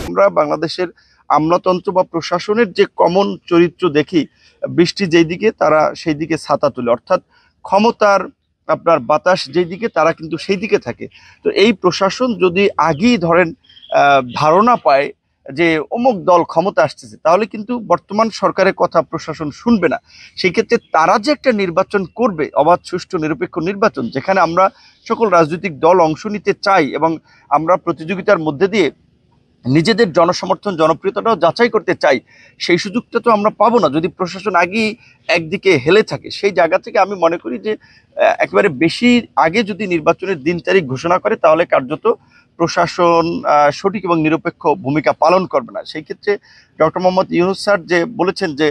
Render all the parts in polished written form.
আমরা বাংলাদেশের আমলাতন্ত্র বা প্রশাসনের যে কমন চরিত্র দেখি, বৃষ্টি যেই দিকে তারা সেই দিকে ছাতা তুলে, অর্থাৎ ক্ষমতার আপনার বাতাস যেই দিকে তারা কিন্তু সেই দিকে থাকে। তো এই প্রশাসন যদি আগেই ধরেন ধারণা পায় যে অমুক দল ক্ষমতা আসতেছে, তাহলে কিন্তু বর্তমান সরকারের কথা প্রশাসন শুনবে না। সেই ক্ষেত্রে তারা যে একটা নির্বাচন করবে, অবাধ সুষ্ঠু নিরপেক্ষ নির্বাচন, যেখানে আমরা সকল রাজনৈতিক দল অংশ নিতে চাই এবং আমরা প্রতিযোগিতার মধ্যে দিয়ে নিজেদের জনসমর্থন জনপ্রিয়তাটাও যাচাই করতে চাই, সেই সুযোগটা তো আমরা পাবো না যদি প্রশাসন আগেই একদিকে হেলে থাকে। সেই জায়গা থেকে আমি মনে করি যে একেবারে বেশি আগে যদি নির্বাচনের দিন তারিখ ঘোষণা করে, তাহলে কার্যত প্রশাসন সঠিক এবং নিরপেক্ষ ভূমিকা পালন করবে না। সেই ক্ষেত্রে ডক্টর মোহাম্মদ ইউনূস স্যার যে বলেছেন যে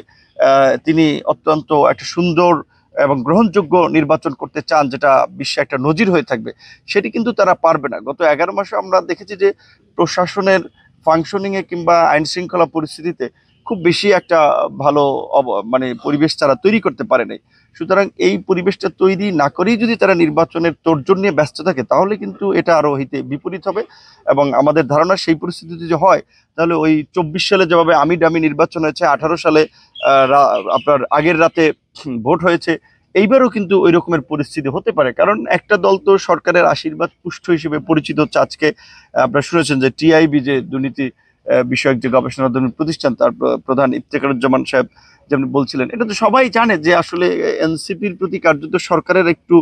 তিনি অত্যন্ত একটা সুন্দর এবং গ্রহণযোগ্য নির্বাচন করতে চান, যেটা বিশ্বে একটা নজির হয়ে থাকবে, সেটি কিন্তু তারা পারবে না। গত 11 মাসে আমরা দেখেছি যে প্রশাসনের ফাংশনিংয়ে কিংবা আইন শৃঙ্খলা পরিস্থিতিতে খুব বেশি একটা ভালো মানে পরিবেশ তারা তৈরি করতে পারে নাই। সুতরাং এই পরিবেশটা তৈরি না করেই যদি তারা নির্বাচনের তোড়জোড় নিয়ে ব্যস্ত থাকে, তাহলে কিন্তু এটা আরো হিতে বিপরীত হবে। এবং আমাদের ধারণা সেই পরিস্থিতি যদি হয়, তাহলে ওই 24 সালে যেভাবে আমি ডামি নির্বাচন হয়েছে, 18 সালে আপনার আগের রাতে ভোট হয়েছে, এইবারও কিন্তু ওই রকমের পরিস্থিতি হতে পারে। কারণ একটা দল তো সরকারের আশীর্বাদ পুষ্ট হিসেবে পরিচিত হচ্ছে। আজকে আপনারা শুনেছেন যে টিআইবি, যে দুর্নীতি বিষয়ক যে গবেষণা প্রতিষ্ঠান, তার প্রধান ইফতেখারুজ্জামান সাহেব যেমন বলছিলেন, এটা তো সবাই জানে যে আসলে এনসিপির প্রতি কার্যত সরকারের একটু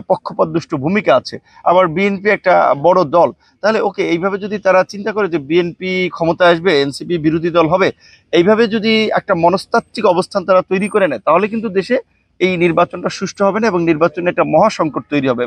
পক্ষপাতদুষ্ট ভূমিকা আছে। আবার বিএনপি একটা বড় দল, তাহলে ওকে এইভাবে যদি তারা চিন্তা করে যে বিএনপি ক্ষমতায় আসবে, এনসিপি বিরোধী দল হবে, এইভাবে যদি একটা মনস্তাত্ত্বিক অবস্থান তারা তৈরি করে নেয়, তাহলে কিন্তু দেশে এই নির্বাচনটা সুষ্ঠু হবে না এবং নির্বাচনে একটা মহাসংকট তৈরি হবে।